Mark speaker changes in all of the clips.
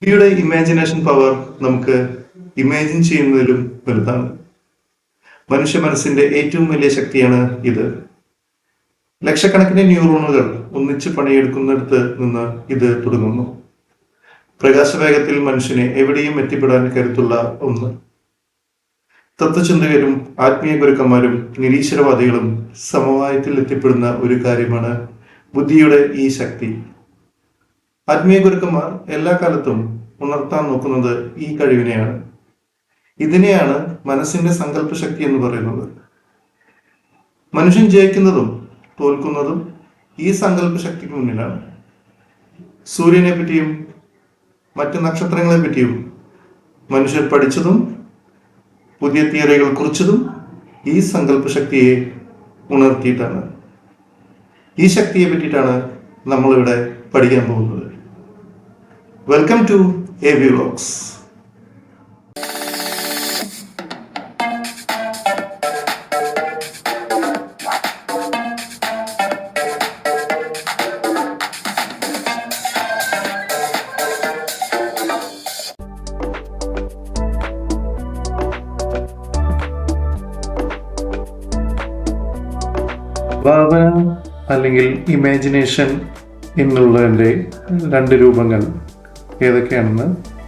Speaker 1: ബുദ്ധിയുടെ imagination power നമുക്ക് imagine ചെയ്യുന്നതിലും വലുതാണ്. മനുഷ്യ മനസ്സിന്റെ ഏറ്റവും വലിയ ശക്തിയാണ് ഇത്. ലക്ഷക്കണക്കിന് ന്യൂറോണുകൾ ഒന്നിച്ച് പണിയെടുക്കുന്നിടത്ത് നിന്ന് ഇത് തുടങ്ങുന്നു. പ്രകാശവേഗത്തിൽ മനുഷ്യനെ എവിടെയും എത്തിപ്പെടാൻ കരുത്തുള്ള ഒന്ന്. തത്വചിന്തകരും ആത്മീയ ഗുരുക്കന്മാരും നിരീശ്വരവാദികളും സമവായത്തിൽ എത്തിപ്പെടുന്ന ഒരു കാര്യമാണ് ബുദ്ധിയുടെ ഈ ശക്തി. ആത്മീയ ഗുരുക്കന്മാർ എല്ലാ കാലത്തും ഉണർത്താൻ നോക്കുന്നത് ഈ കഴിവിനെയാണ്. ഇതിനെയാണ് മനസ്സിന്റെ സങ്കല്പശക്തി എന്ന് പറയുന്നത്. മനുഷ്യൻ ജയിക്കുന്നതും തോൽക്കുന്നതും ഈ സങ്കല്പശക്തിക്ക് മുന്നിലാണ്. സൂര്യനെ പറ്റിയും മറ്റ് നക്ഷത്രങ്ങളെ പറ്റിയും മനുഷ്യർ പഠിച്ചതും പുതിയ തിയറികൾ കുറിച്ചതും ഈ സങ്കല്പശക്തിയെ ഉണർത്തിയിട്ടാണ്. ഈ ശക്തിയെ പറ്റിയിട്ടാണ് നമ്മളിവിടെ പഠിക്കാൻ പോകുന്നത്. Welcome to AV Vlogs. ഭാവന അല്ലെങ്കിൽ ഇമാജിനേഷൻ എന്നുള്ളതിൻ്റെ രണ്ട് രൂപങ്ങൾ ഏതൊക്കെയാണെന്ന്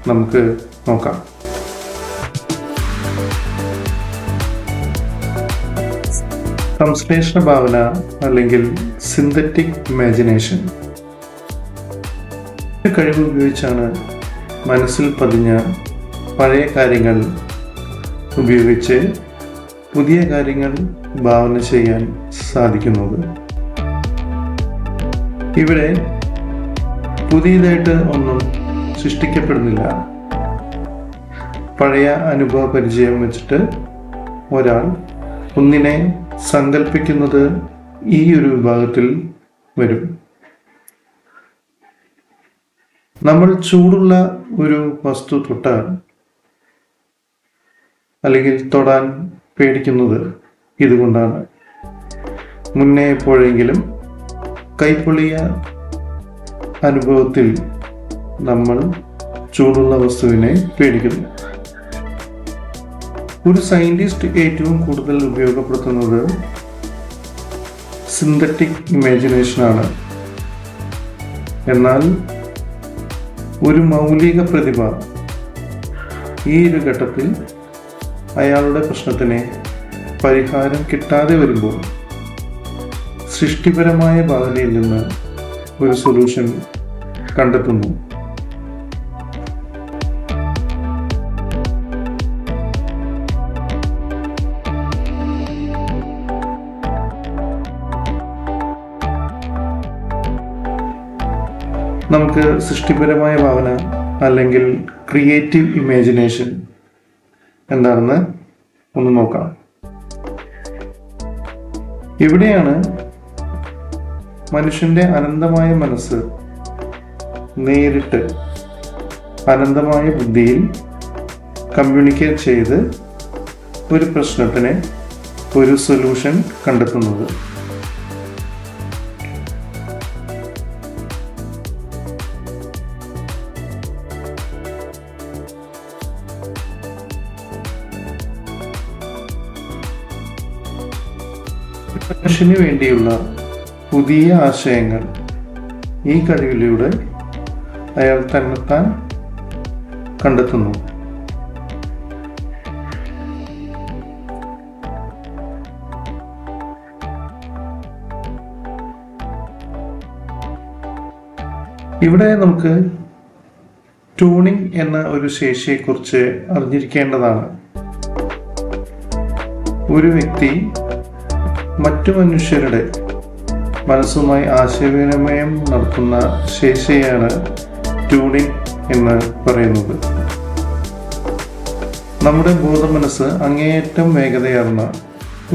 Speaker 1: നമുക്ക് നോക്കാം. സംശ്ലേഷണ ഭാവന അല്ലെങ്കിൽ സിന്തറ്റിക് ഇമാജിനേഷൻ. ഈ കഴിവ് ഉപയോഗിച്ചാണ് മനസ്സിൽ പതിഞ്ഞ പഴയ കാര്യങ്ങൾ ഉപയോഗിച്ച് പുതിയ കാര്യങ്ങൾ ഭാവന ചെയ്യാൻ സാധിക്കുന്നത്. ഇവിടെ പുതിയതായിട്ട് ഒന്നും സൃഷ്ടിക്കപ്പെടുന്നില്ല. പഴയ അനുഭവ പരിചയം വെച്ചിട്ട് ഒരാൾ ഒന്നിനെ സങ്കല്പിക്കുന്നത് ഈ ഒരു വിഭാഗത്തിൽ വരും. നമ്മൾ ചൂടുള്ള ഒരു വസ്തു തൊട്ടാൽ അല്ലെങ്കിൽ തൊടാൻ പേടിക്കുന്നത് ഇതുകൊണ്ടാണ്. മുന്നേ എപ്പോഴെങ്കിലും കൈപ്പൊള്ളിയ അനുഭവത്തിൽ നമ്മൾ ചൂടുള്ള വസ്തുവിനെ പേടിക്കുന്നു. ഒരു സയന്റിസ്റ്റ് ഏറ്റവും കൂടുതൽ ഉപയോഗപ്പെടുത്തുന്നത് സിന്തറ്റിക് ഇമാജിനേഷനാണ്. എന്നാൽ ഒരു മൗലിക പ്രതിഭ ഈ ഒരു ഘട്ടത്തിൽ അയാളുടെ പ്രശ്നത്തിന് പരിഹാരം കിട്ടാതെ വരുമ്പോൾ സൃഷ്ടിപരമായ ഭാവനയിൽ നിന്ന് ഒരു സൊല്യൂഷൻ കണ്ടെത്തുന്നു. നമുക്ക് സൃഷ്ടിപരമായ ഭാവന അല്ലെങ്കിൽ ക്രിയേറ്റീവ് ഇമാജിനേഷൻ എന്താണെന്ന് ഒന്ന് നോക്കാം. ഇവിടെയാണ് മനുഷ്യന്റെ അനന്തമായ മനസ്സ് നേരിട്ട് അനന്തമായ ബുദ്ധിയിൽ കമ്മ്യൂണിക്കേറ്റ് ചെയ്ത് ഒരു പ്രശ്നത്തിന് ഒരു സൊല്യൂഷൻ കണ്ടെത്തുന്നത്. മനുഷ്യന് വേണ്ടിയുള്ള പുതിയ ആശയങ്ങൾ ഈ കഴിവിലൂടെ അയാൾ തന്നെത്താൻ കണ്ടെത്തുന്നു. ഇവിടെ നമുക്ക് ട്യൂണിംഗ് എന്ന ഒരു ശേഷിയെക്കുറിച്ച് അറിഞ്ഞിരിക്കേണ്ടതാണ്. ഒരു വ്യക്തി മറ്റു മനുഷ്യരുടെ മനസ്സുമായി ആശയവിനിമയം നടത്തുന്ന ശേഷിയാണ് ട്യൂണിംഗ് എന്ന് പറയുന്നത്. നമ്മുടെ ബോധമനസ്സ് അങ്ങേയറ്റം വേഗതയാർന്ന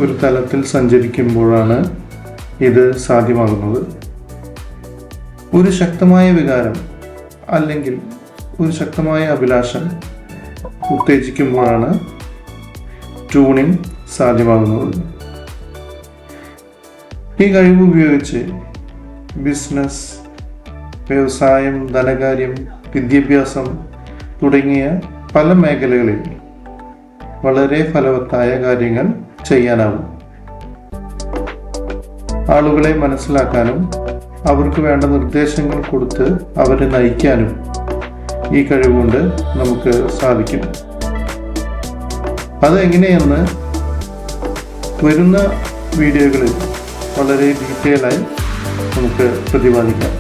Speaker 1: ഒരു തലത്തിൽ സഞ്ചരിക്കുമ്പോഴാണ് ഇത് സാധ്യമാകുന്നത്. ഒരു ശക്തമായ വികാരം അല്ലെങ്കിൽ ഒരു ശക്തമായ അഭിലാഷം ഉത്തേജിക്കുമ്പോഴാണ് ട്യൂണിംഗ് സാധ്യമാകുന്നത്. ഈ കഴിവ് ഉപയോഗിച്ച് ബിസിനസ്, വ്യവസായം, ധനകാര്യം, വിദ്യാഭ്യാസം, തുടങ്ങിയ പല മേഖലകളിൽ വളരെ ഫലവത്തായ കാര്യങ്ങൾ ചെയ്യാനാവും. ആളുകളെ മനസ്സിലാക്കാനും അവർക്ക് വേണ്ട നിർദ്ദേശങ്ങൾ കൊടുത്ത് അവരെ നയിക്കാനും ഈ കഴിവുകൊണ്ട് നമുക്ക് സാധിക്കും. അതെങ്ങനെയെന്ന് വരുന്ന വീഡിയോകളിൽ വളരെ ഡീറ്റെയിലായി നമുക്ക് പ്രതിപാദിക്കാം.